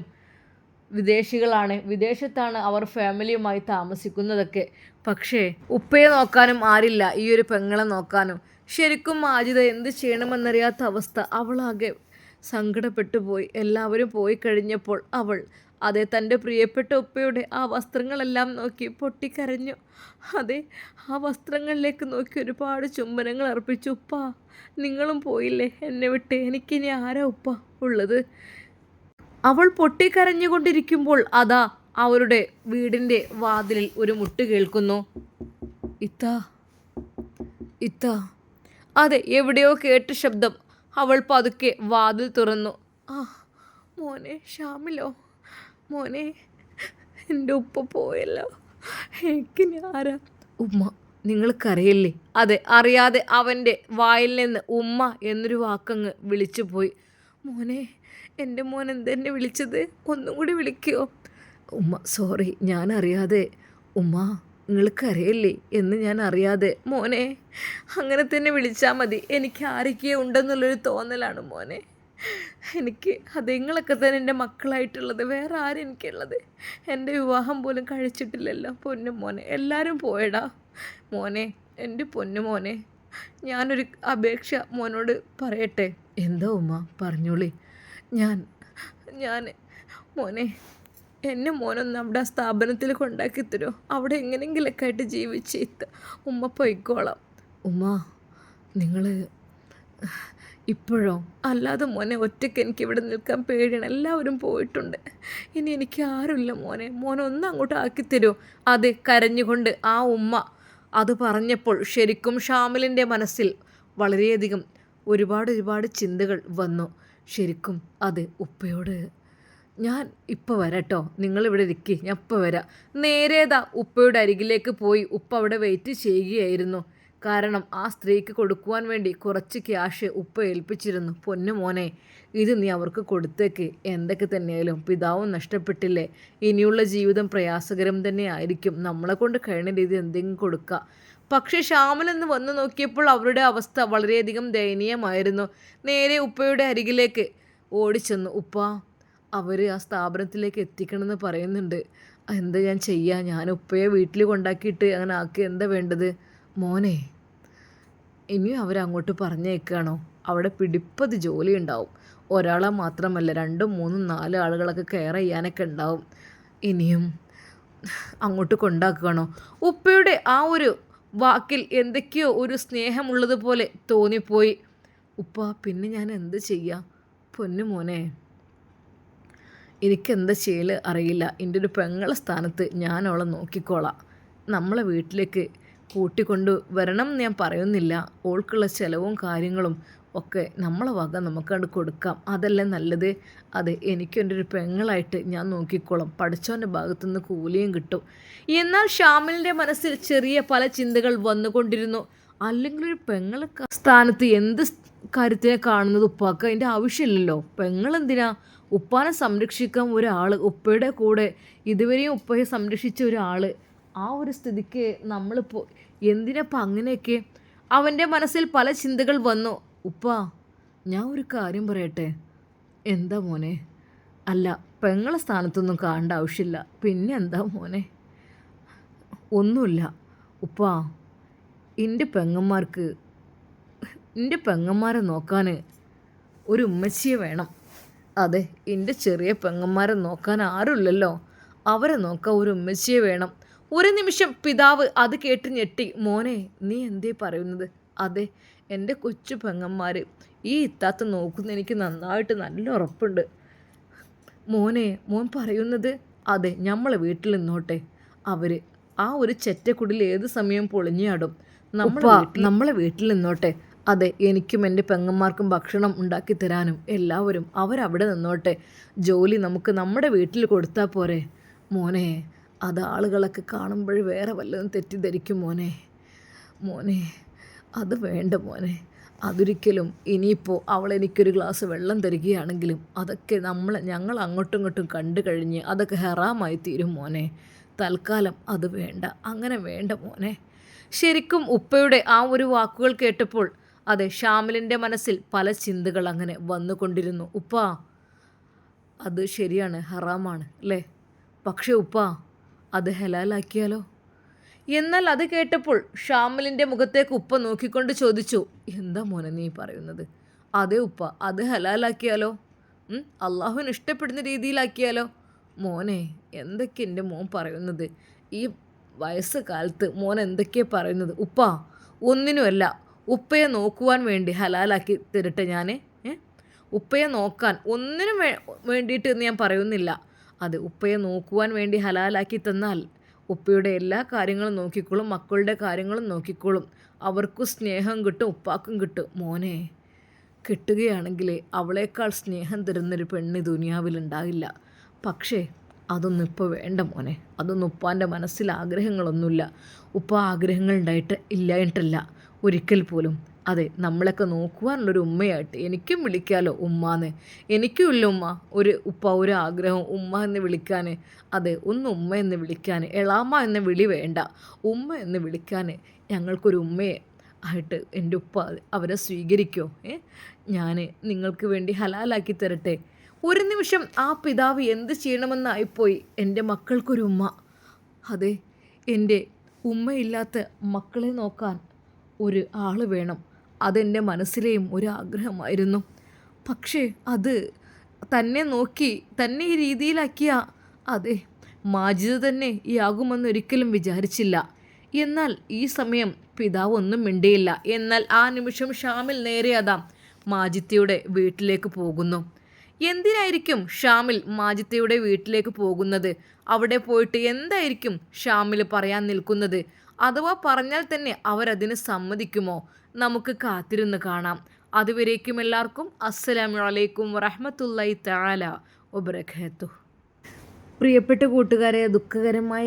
വിദേശികളാണ്. വിദേശത്താണ് അവർ ഫാമിലിയുമായി താമസിക്കുന്നതൊക്കെ. പക്ഷേ ഉപ്പയെ നോക്കാനും ആരില്ല, ഈ ഒരു പെങ്ങളെ നോക്കാനും. ശരിക്കും മാജിദ എന്ത് ചെയ്യണമെന്നറിയാത്ത അവസ്ഥ. അവളാകെ സങ്കടപ്പെട്ടു പോയി. എല്ലാവരും പോയി കഴിഞ്ഞപ്പോൾ അവൾ അതെ തൻ്റെ പ്രിയപ്പെട്ട ഉപ്പയുടെ ആ വസ്ത്രങ്ങളെല്ലാം നോക്കി പൊട്ടിക്കരഞ്ഞു. അതെ, ആ വസ്ത്രങ്ങളിലേക്ക് നോക്കി ഒരുപാട് ചുംബനങ്ങൾ അർപ്പിച്ചു. ഉപ്പ, നിങ്ങളും പോയില്ലേ എന്നെ വിട്ട്, എനിക്കിനി ആരാ ഉപ്പ ഉള്ളത്? അവൾ പൊട്ടിക്കരഞ്ഞുകൊണ്ടിരിക്കുമ്പോൾ അതാ അവരുടെ വീടിൻ്റെ വാതിലിൽ ഒരു മുട്ട് കേൾക്കുന്നു. ഇത്താ, ഇത്താ. അതെ, എവിടെയോ കേട്ട ശബ്ദം. അവൾ പതുക്കെ വാതിൽ തുറന്നു. മോനെ ഷാമിലോ, മോനെ, എൻ്റെ ഉപ്പ പോയല്ലോ, എനിക്കിനി ആരാ ഉമ്മ? നിങ്ങൾക്കറിയില്ലേ? അതെ, അറിയാതെ അവൻ്റെ വായിൽ നിന്ന് ഉമ്മ എന്നൊരു വാക്കങ്ങ് വിളിച്ചു പോയി. മോനെ, എൻ്റെ മോൻ എന്തെന്നെ വിളിച്ചത്? ഒന്നും കൂടി വിളിക്കുമോ? ഉമ്മ, സോറി, ഞാൻ അറിയാതെ. ഉമ്മ, നിങ്ങൾക്കറിയില്ലേ എന്ന് ഞാൻ അറിയാതെ. മോനെ, അങ്ങനെ തന്നെ വിളിച്ചാൽ മതി, എനിക്ക് ആരൊക്കെയോ ഉണ്ടെന്നുള്ളൊരു തോന്നലാണ് മോനെ. എനിക്ക് നിങ്ങളൊക്കെ തന്നെ എൻ്റെ മക്കളായിട്ടുള്ളത്, വേറെ ആരും എനിക്കുള്ളത്? എൻ്റെ വിവാഹം പോലും കഴിച്ചിട്ടില്ലല്ലോ പൊന്നു മോനെ. എല്ലാവരും പോയടാ മോനെ, എൻ്റെ പൊന്നു മോനെ. ഞാനൊരു അപേക്ഷ മോനോട് പറയട്ടെ? എന്താ ഉമ്മ, പറഞ്ഞോളി. ഞാൻ മോനെ, എന്നെ മോനൊന്ന് അവിടെ ആ സ്ഥാപനത്തിൽ കൊണ്ടാക്കി തരുമോ? അവിടെ എങ്ങനെയെങ്കിലൊക്കെ ആയിട്ട് ജീവിച്ച് ഉമ്മ പോയിക്കോളാം. ഉമ്മ, നിങ്ങൾ ഇപ്പോഴോ? അല്ലാതെ മോനെ, ഒറ്റയ്ക്ക് എനിക്ക് ഇവിടെ നിൽക്കാൻ പേടിയാണ്, എല്ലാവരും പോയിട്ടുണ്ട്, ഇനി എനിക്ക് ആരുമില്ല മോനെ. മോനൊന്ന് അങ്ങോട്ട് ആക്കിത്തരുമോ? അതെ, കരഞ്ഞുകൊണ്ട് ആ ഉമ്മ അത് പറഞ്ഞപ്പോൾ ശരിക്കും ഷാമിലിൻ്റെ മനസ്സിൽ വളരെയധികം ഒരുപാട് ചിന്തകൾ വന്നു. ശരിക്കും അത് ഉപ്പയോട്, ഞാൻ ഇപ്പോൾ വരാട്ടോ, നിങ്ങളിവിടെ ഇരിക്കുക, ഞാൻ ഇപ്പോൾ വരാം. നേരേതാ ഉപ്പയുടെ അരികിലേക്ക് പോയി. ഉപ്പ അവിടെ വെയിറ്റ് ചെയ്യുകയായിരുന്നു. കാരണം ആ സ്ത്രീക്ക് കൊടുക്കുവാൻ വേണ്ടി കുറച്ച് ക്യാഷ് ഉപ്പ ഏൽപ്പിച്ചിരുന്നു. പൊന്നു മോനെ, ഇത് നീ അവർക്ക് കൊടുത്തേക്ക്. എന്തൊക്കെ തന്നെയായാലും പിതാവും നഷ്ടപ്പെട്ടില്ലേ, ഇനിയുള്ള ജീവിതം പ്രയാസകരം തന്നെ ആയിരിക്കും, നമ്മളെ കൊണ്ട് കഴിയുന്ന രീതി എന്തെങ്കിലും കൊടുക്കുക. പക്ഷേ ഷാമിലെന്ന് വന്നു നോക്കിയപ്പോൾ അവരുടെ അവസ്ഥ വളരെയധികം ദയനീയമായിരുന്നു. നേരെ ഉപ്പയുടെ അരികിലേക്ക് ഓടിച്ചെന്നു. ഉപ്പ, അവർ ആ സ്ഥാപനത്തിലേക്ക് എത്തിക്കണമെന്ന് പറയുന്നുണ്ട്, എന്താ ഞാൻ ചെയ്യുക? ഞാൻ ഉപ്പയെ വീട്ടിൽ കൊണ്ടാക്കിയിട്ട് അങ്ങനെ ആക്കി, എന്താ വേണ്ടത്? മോനെ, ഇനിയും അവരങ്ങോട്ട് പറഞ്ഞേക്കാണോ? അവിടെ പിടിപ്പത് ജോലി ഉണ്ടാവും. ഒരാളെ മാത്രമല്ല, 2, 3, 4 ആളുകളൊക്കെ കെയർ ചെയ്യാനൊക്കെ ഉണ്ടാവും. ഇനിയും അങ്ങോട്ട് കൊണ്ടാക്കുകയാണോ? ഉപ്പയുടെ ആ ഒരു വാക്കിൽ എന്തൊക്കെയോ ഒരു സ്നേഹമുള്ളതുപോലെ തോന്നിപ്പോയി. ഉപ്പ, പിന്നെ ഞാൻ എന്ത് ചെയ്യാം? പൊന്നു മോനെ, എനിക്കെന്താ ചെയ്യൽ അറിയില്ല. എൻ്റെ ഒരു പെങ്ങളെ സ്ഥാനത്ത് ഞാൻ അവളെ നോക്കിക്കോളാം. നമ്മളെ വീട്ടിലേക്ക് കൂട്ടിക്കൊണ്ട് വരണം എന്ന് ഞാൻ പറയുന്നില്ല. ഓൾക്കുള്ള ചിലവും കാര്യങ്ങളും ഒക്കെ നമ്മളെ വക നമുക്കത് കൊടുക്കാം, അതല്ലേ നല്ലത്? അതെ, എനിക്കെൻ്റെ ഒരു പെങ്ങളായിട്ട് ഞാൻ നോക്കിക്കോളാം, പഠിച്ചവൻ്റെ ഭാഗത്തുനിന്ന് കൂലിയും കിട്ടും. എന്നാൽ ഷാമിലിൻ്റെ മനസ്സിൽ ചെറിയ പല ചിന്തകൾ വന്നുകൊണ്ടിരുന്നു. അല്ലെങ്കിൽ ഒരു പെങ്ങളെ സ്ഥാനത്ത് എന്ത് കാര്യത്തിനെ കാണുന്നത് ഉപ്പാക്ക്? അതിൻ്റെ ആവശ്യമില്ലല്ലോ. പെങ്ങളെന്തിനാ? ഉപ്പാനെ സംരക്ഷിക്കാൻ ഒരാൾ, ഉപ്പയുടെ കൂടെ ഇതുവരെയും ഉപ്പയെ സംരക്ഷിച്ച ഒരാൾ, ആ ഒരു സ്ഥിതിക്ക് നമ്മളിപ്പോൾ എന്തിനപ്പം അങ്ങനെയൊക്കെ? അവൻ്റെ മനസ്സിൽ പല ചിന്തകൾ വന്നു. ഉപ്പ, ഞാൻ ഒരു കാര്യം പറയട്ടെ? എന്താ മോനെ? അല്ല, പെങ്ങളെ സ്ഥാനത്തൊന്നും കാണേണ്ട ആവശ്യമില്ല. പിന്നെ എന്താ മോനെ? ഒന്നുമില്ല ഉപ്പ, എൻ്റെ പെങ്ങന്മാരെ നോക്കാൻ ഒരു ഉമ്മച്ചിയെ വേണം. അതെ, എൻ്റെ ചെറിയ പെങ്ങന്മാരെ നോക്കാൻ ആരുമില്ലല്ലോ, അവരെ നോക്കാൻ ഒരു ഉമ്മച്ചിയെ വേണം. ഒരു നിമിഷം പിതാവ് അത് കേട്ട് ഞെട്ടി. മോനെ, നീ എന്തേ പറയുന്നത്? അതെ, എൻ്റെ കൊച്ചു പെങ്ങന്മാർ ഈ ഇത്താത്ത നോക്കുന്ന എനിക്ക് നന്നായിട്ട് നല്ല ഉറപ്പുണ്ട്. മോനെ, മോൻ പറയുന്നത്? അതെ, നമ്മളെ വീട്ടിൽ നിന്നോട്ടെ. അവർ ആ ഒരു ചെറ്റക്കുടിൽ ഏത് സമയം പൊളിഞ്ഞാടും. നമ്മളെ വീട്ടിൽ നിന്നോട്ടെ. അതെ, എനിക്കും എൻ്റെ പെങ്ങന്മാർക്കും ഭക്ഷണം ഉണ്ടാക്കി തരാനും എല്ലാവരും അവരവിടെ നിന്നോട്ടെ. ജോലി നമുക്ക് നമ്മുടെ വീട്ടിൽ കൊടുത്താൽ പോരെ? മോനെ, അത് ആളുകളൊക്കെ കാണുമ്പോൾ വേറെ വല്ലതും തെറ്റിദ്ധരിക്കും മോനെ. മോനെ, അത് വേണ്ട മോനെ. അതൊരിക്കലും ഇനിയിപ്പോൾ അവൾ എനിക്കൊരു ഗ്ലാസ് വെള്ളം തരികയാണെങ്കിലും അതൊക്കെ ഞങ്ങൾ അങ്ങോട്ടും ഇങ്ങോട്ടും കണ്ടു കഴിഞ്ഞ് അതൊക്കെ ഹറാമായി തീരും മോനെ. തൽക്കാലം അത് വേണ്ട, അങ്ങനെ വേണ്ട മോനെ. ശരിക്കും ഉപ്പയുടെ ആ ഒരു വാക്കുകൾ കേട്ടപ്പോൾ അതെ, ഷാമിലിൻ്റെ മനസ്സിൽ പല ചിന്തകൾ അങ്ങനെ വന്നുകൊണ്ടിരുന്നു. ഉപ്പ, അത് ശരിയാണ്, ഹറാമാണ് അല്ലേ? പക്ഷേ ഉപ്പ, അത് ഹലാലാക്കിയാലോ? എന്നാൽ അത് കേട്ടപ്പോൾ ഷാമിലിൻ്റെ മുഖത്തേക്ക് ഉപ്പ നോക്കിക്കൊണ്ട് ചോദിച്ചു, എന്താ മോനെ നീ പറയുന്നത്? അതെ ഉപ്പ, അത് ഹലാലാക്കിയാലോ? അള്ളാഹുവിന് ഇഷ്ടപ്പെടുന്ന രീതിയിലാക്കിയാലോ? മോനെ, എന്തൊക്കെ എൻ്റെ മോൻ പറയുന്നത്? ഈ വയസ്സ് കാലത്ത് മോൻ എന്തൊക്കെയാണ് പറയുന്നത്? ഉപ്പ, ഒന്നിനുമല്ല, ഉപ്പയെ നോക്കുവാൻ വേണ്ടി ഹലാലാക്കി തരട്ടെ ഞാൻ. ഉപ്പയെ നോക്കാൻ ഒന്നിനും വേണ്ടിയിട്ട് എന്ന് ഞാൻ പറയുന്നില്ല. അത് ഉപ്പയെ നോക്കുവാൻ വേണ്ടി ഹലാലാക്കി തന്നാൽ ഉപ്പയുടെ എല്ലാ കാര്യങ്ങളും നോക്കിക്കോളും, മക്കളുടെ കാര്യങ്ങളും നോക്കിക്കോളും. അവർക്കും സ്നേഹം കിട്ടും, ഉപ്പാക്കും കിട്ടും. മോനെ, കിട്ടുകയാണെങ്കിൽ അവളേക്കാൾ സ്നേഹം തരുന്നൊരു പെണ്ണ് ദുനിയാവിലുണ്ടാകില്ല. പക്ഷേ അതൊന്നും ഇപ്പോൾ വേണ്ട മോനെ. അതൊന്നും ഉപ്പാൻ്റെ മനസ്സിൽ ആഗ്രഹങ്ങളൊന്നുമില്ല. ഉപ്പ ആഗ്രഹങ്ങൾ ഇല്ലായിട്ടല്ല ഒരിക്കൽ പോലും. അതെ, നമ്മളൊക്കെ നോക്കുവാനുള്ളൊരു ഉമ്മയായിട്ട് എനിക്കും വിളിക്കാമല്ലോ ഉമ്മാന്ന്. എനിക്കും ഇല്ല ഉമ്മ ഉപ്പ ഒരു ആഗ്രഹം ഉമ്മ എന്ന് വിളിക്കാൻ. അതെ, ഒന്ന് ഉമ്മ എന്ന് വിളിക്കാൻ. എളാമ്മ എന്ന വിളി വേണ്ട, ഉമ്മ എന്ന് വിളിക്കാൻ ഞങ്ങൾക്കൊരു ഉമ്മയെ ആയിട്ട് എൻ്റെ ഉപ്പ അവരെ സ്വീകരിക്കോ? ഞാൻ നിങ്ങൾക്ക് വേണ്ടി ഹലാലാക്കി തരട്ടെ. ഒരു നിമിഷം ആ പിതാവ് എന്ത് ചെയ്യണമെന്നായിപ്പോയി. എൻ്റെ മക്കൾക്കൊരു ഉമ്മ. അതെ, എൻ്റെ ഉമ്മയില്ലാത്ത മക്കളെ നോക്കാൻ ഒരു ആൾ വേണം. അതെൻ്റെ മനസ്സിലെയും ഒരു ആഗ്രഹമായിരുന്നു. പക്ഷേ അത് തന്നെ നോക്കി തന്നെ ഈ രീതിയിലാക്കിയ അതെ, മാജിദ് തന്നെ ഈ ആകുമെന്ന് ഒരിക്കലും വിചാരിച്ചില്ല. എന്നാൽ ഈ സമയം പിതാവ് ഒന്നും മിണ്ടിയില്ല. എന്നാൽ ആ നിമിഷം ഷാമിൽ നേരെ മാജിത്തയുടെ വീട്ടിലേക്ക് പോകുന്നു. എന്തിനായിരിക്കും ഷാമിൽ മാജിത്തയുടെ വീട്ടിലേക്ക് പോകുന്നത്? അവിടെ പോയിട്ട് എന്തായിരിക്കും ഷാമിൽ പറയാൻ നിൽക്കുന്നത്? അഥവാ പറഞ്ഞാൽ തന്നെ അവരതിന് സമ്മതിക്കുമോ? നമുക്ക് കാത്തിരുന്ന് കാണാം. അതുവരേക്കും എല്ലാവർക്കും അസ്സലാമു അലൈക്കും വറഹ്മത്തുള്ളാഹി തആല വബറകാതുഹു. പ്രിയപ്പെട്ട കൂട്ടുകാരെ, ദുഃഖകരമായ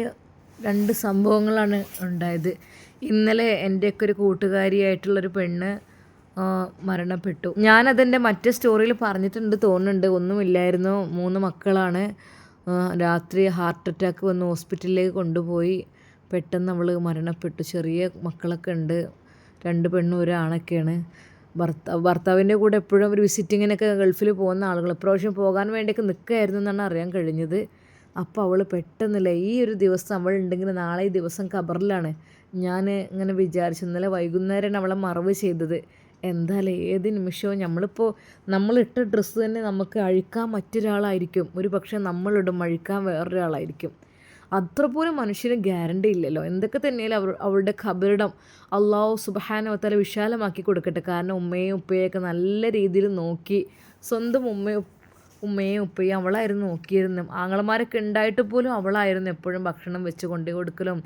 2 സംഭവങ്ങളാണ് ഉണ്ടായത്. ഇന്നലെ എൻ്റെയൊക്കെ ഒരു കൂട്ടുകാരിയായിട്ടുള്ളൊരു പെണ്ണ് മരണപ്പെട്ടു. ഞാനതെൻ്റെ മറ്റേ സ്റ്റോറിയിൽ പറഞ്ഞിട്ടുണ്ട് തോന്നുന്നുണ്ട്. ഒന്നുമില്ലായിരുന്നു, 3 മക്കളാണ്. രാത്രി ഹാർട്ട് അറ്റാക്ക് വന്ന് ഹോസ്പിറ്റലിലേക്ക് കൊണ്ടുപോയി. പെട്ടെന്ന് അവൾ മരണപ്പെട്ടു. ചെറിയ മക്കളൊക്കെ ഉണ്ട്, 2 പെണ്ണും 1 ആണൊക്കെയാണ്. ഭർത്താവിൻ്റെ കൂടെ എപ്പോഴും ഒരു വിസിറ്റിങ്ങിനൊക്കെ ഗൾഫിൽ പോകുന്ന ആളുകൾ ഇപ്രാവശ്യം പോകാൻ വേണ്ടിയൊക്കെ നിൽക്കുകയായിരുന്നു എന്നാണ് അറിയാൻ കഴിഞ്ഞത്. അപ്പോൾ അവൾ പെട്ടെന്നില്ല, ഈ ഒരു ദിവസം അവളുണ്ടെങ്കിൽ നാളെ ഈ ദിവസം ഖബറിലാണ്. ഞാൻ ഇങ്ങനെ വിചാരിച്ചു. ഇന്നലെ വൈകുന്നേരമാണ് അവളെ മറവ് ചെയ്തത്. എന്തായാലും ഏത് നിമിഷവും നമ്മളിട്ട ഡ്രസ്സ് തന്നെ നമുക്ക് അഴിക്കാൻ മറ്റൊരാളായിരിക്കും, ഒരു പക്ഷേ നമ്മളിടും അഴിക്കാൻ വേറൊരാളായിരിക്കും. അത്രപോലും മനുഷ്യന് ഗ്യാരണ്ടി ഇല്ലല്ലോ. എന്തൊക്കെ തന്നെയാലും അവളുടെ ഖബറിടം അള്ളാഹു സുബ്ഹാനഹു വ തആല വിശാലമാക്കി കൊടുക്കട്ടെ. കാരണം ഉമ്മയും ഉപ്പയൊക്കെ നല്ല രീതിയിൽ നോക്കി, സ്വന്തം ഉമ്മയും ഉപ്പയും അവളായിരുന്നു നോക്കിയിരുന്നത്. ആങ്ങളമാരൊക്കെ ഉണ്ടായിട്ട് പോലും അവളായിരുന്നു എപ്പോഴും ഭക്ഷണം വെച്ച് കൊണ്ടു കൊടുക്കലും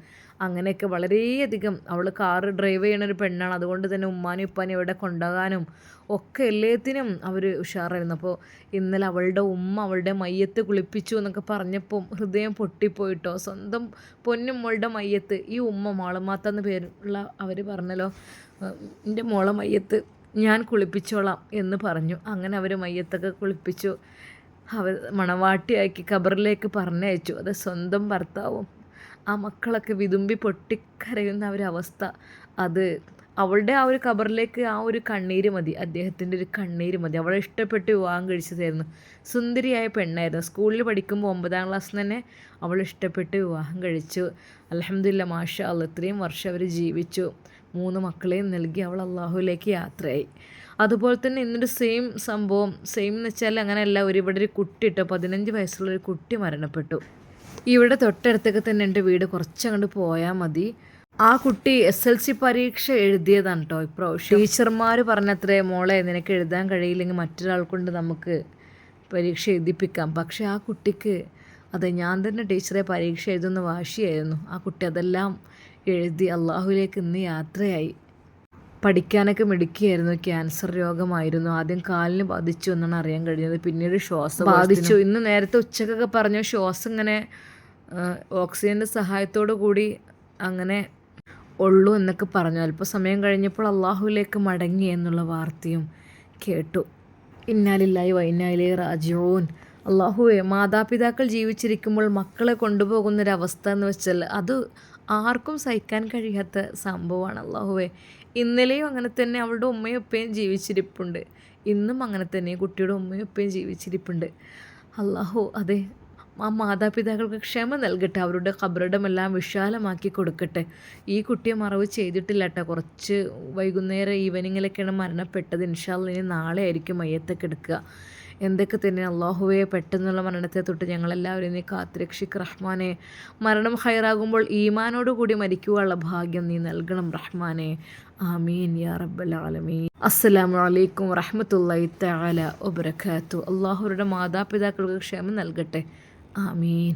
അങ്ങനെയൊക്കെ. വളരെയധികം അവൾ കാറ് ഡ്രൈവ് ചെയ്യണൊരു പെണ്ണാണ്. അതുകൊണ്ട് തന്നെ ഉമ്മാനും ഉപ്പാനും ഇവിടെ കൊണ്ടുപോകാനും ഒക്കെ എല്ലാത്തിനും അവർ ഉഷാറായിരുന്നു. അപ്പോൾ ഇന്നലെ അവളുടെ ഉമ്മ അവളുടെ മയ്യത്ത് കുളിപ്പിച്ചു എന്നൊക്കെ പറഞ്ഞപ്പോൾ ഹൃദയം പൊട്ടിപ്പോയിട്ടോ. സ്വന്തം പൊന്നുമ്മളുടെ മയ്യത്ത് ഈ ഉമ്മ മാളുമാത്ത പേരുള്ള അവർ പറഞ്ഞല്ലോ, എൻ്റെ മോളെ മയ്യത്ത് ഞാൻ കുളിപ്പിച്ചോളാം എന്ന് പറഞ്ഞു. അങ്ങനെ അവർ മയ്യത്തൊക്കെ കുളിപ്പിച്ചു, അവർ മണവാട്ടിയാക്കി ഖബറിലേക്ക് പറഞ്ഞയച്ചു. അത് സ്വന്തം ഭർത്താവും ആ മക്കളൊക്കെ വിതുമ്പി പൊട്ടിക്കരയുന്ന ഒരവസ്ഥ. അത് അവളുടെ ആ ഒരു ഖബറിലേക്ക് ആ ഒരു കണ്ണീര് മതി, അദ്ദേഹത്തിൻ്റെ ഒരു കണ്ണീര് മതി. അവളെ ഇഷ്ടപ്പെട്ട് വിവാഹം കഴിച്ചതായിരുന്നു. സുന്ദരിയായ പെണ്ണായിരുന്നു. സ്കൂളിൽ പഠിക്കുമ്പോൾ 9ാം ക്ലാസ്സിൽ തന്നെ അവൾ ഇഷ്ടപ്പെട്ട് വിവാഹം കഴിച്ചു. അൽഹംദുലില്ലാ, മാഷാ അല്ലാഹ്, ഇത്രയും വർഷം അവർ ജീവിച്ചു. 3 മക്കളെയും നൽകി അവൾ അള്ളാഹുവിലേക്ക് യാത്രയായി. അതുപോലെ തന്നെ ഇന്നൊരു സെയിം സംഭവം, സെയിം എന്ന് വെച്ചാൽ അങ്ങനെയല്ല, ഇവിടെ ഒരു കുട്ടി ഇട്ടോ 15 വയസ്സുള്ളൊരു കുട്ടി മരണപ്പെട്ടു. ഇവിടെ തൊട്ടടുത്തൊക്കെ തന്നെ എൻ്റെ വീട്, കുറച്ചങ്ങോട്ട് പോയാൽ മതി. ആ കുട്ടി SLC പരീക്ഷ എഴുതിയതാണ് കേട്ടോ ഇപ്രാവശ്യം. ടീച്ചർമാർ പറഞ്ഞത്രേ, മോളെ നിനക്ക് എഴുതാൻ കഴിയില്ലെങ്കിൽ മറ്റൊരാൾ കൊണ്ട് നമുക്ക് പരീക്ഷ എഴുതിപ്പിക്കാം. പക്ഷേ ആ കുട്ടിക്ക് അതെ ഞാൻ തന്നെ ടീച്ചറെ പരീക്ഷ എഴുതുന്ന വാശിയായിരുന്നു. ആ കുട്ടി അതെല്ലാം എഴുതി അള്ളാഹുവിലേക്ക് ഇന്ന് യാത്രയായി. പഠിക്കാനൊക്കെ മിടുക്കിയായിരുന്നു. ക്യാൻസർ രോഗമായിരുന്നു. ആദ്യം കാലിന് ബാധിച്ചു എന്നാണ് അറിയാൻ കഴിഞ്ഞത്. പിന്നീട് ശ്വാസം ബാധിച്ചു. ഇന്ന് നേരത്തെ ഉച്ചക്കൊക്കെ പറഞ്ഞു ശ്വാസം ഇങ്ങനെ ഓക്സിജൻ്റെ സഹായത്തോടു കൂടി അങ്ങനെ ഉള്ളൂ എന്നൊക്കെ പറഞ്ഞു. അല്പസമയം കഴിഞ്ഞപ്പോൾ അള്ളാഹുവിലേക്ക് മടങ്ങി എന്നുള്ള വാർത്തയും കേട്ടു. ഇന്നാലില്ലാഹി വ ഇന്നാ ഇലൈഹി റാജിഊൻ. അള്ളാഹുവേ, മാതാപിതാക്കൾ ജീവിച്ചിരിക്കുമ്പോൾ മക്കളെ കൊണ്ടുപോകുന്നൊരവസ്ഥ എന്ന് വെച്ചാൽ അത് ആർക്കും സഹിക്കാൻ കഴിയാത്ത സംഭവമാണ്. അള്ളാഹുവേ, ഇന്നലെയും അങ്ങനെ തന്നെ അവളുടെ ഉമ്മയും ഉപ്പയും ജീവിച്ചിരിപ്പുണ്ട്. ഇന്നും അങ്ങനെ തന്നെ കുട്ടിയുടെ ഉമ്മയും ഉപ്പയും ജീവിച്ചിരിപ്പുണ്ട്. അള്ളാഹു അതെ ആ മാതാപിതാക്കൾക്ക് ക്ഷമ നൽകട്ടെ, അവരുടെ ഖബറിടമെല്ലാം വിശാലമാക്കി കൊടുക്കട്ടെ. ഈ കുട്ടിയെ മറവ് ചെയ്തിട്ടില്ല കേട്ടോ. കുറച്ച് വൈകുന്നേരം ഈവനിങ്ങിലൊക്കെയാണ് മരണപ്പെട്ടത്. ഇൻഷാ അല്ലാഹ് ഇനി നാളെ ആയിരിക്കും മയ്യത്തൊക്കെ എടുക്കുക. എന്തൊക്കെ തന്നെ അള്ളാഹുവെ, പെട്ടെന്നുള്ള മരണത്തെ തൊട്ട് ഞങ്ങളെല്ലാവരും നീ കാത്തുരക്ഷിക്ക് റഹ്മാനെ. മരണം ഹൈറാകുമ്പോൾ ഈമാനോട് കൂടി മരിക്കുവാനുള്ള ഭാഗ്യം നീ നൽകണം റഹ്മാനെ. ആമീൻ യാ റബ്ബൽ ആലമീൻ. അസ്സലാമു അലൈക്കും വറഹ്മത്തുള്ളാഹി തആല വബറകാതുഹു. അള്ളാഹുരുടെ മാതാപിതാക്കൾക്ക് ക്ഷമ നൽകട്ടെ. ആമീൻ.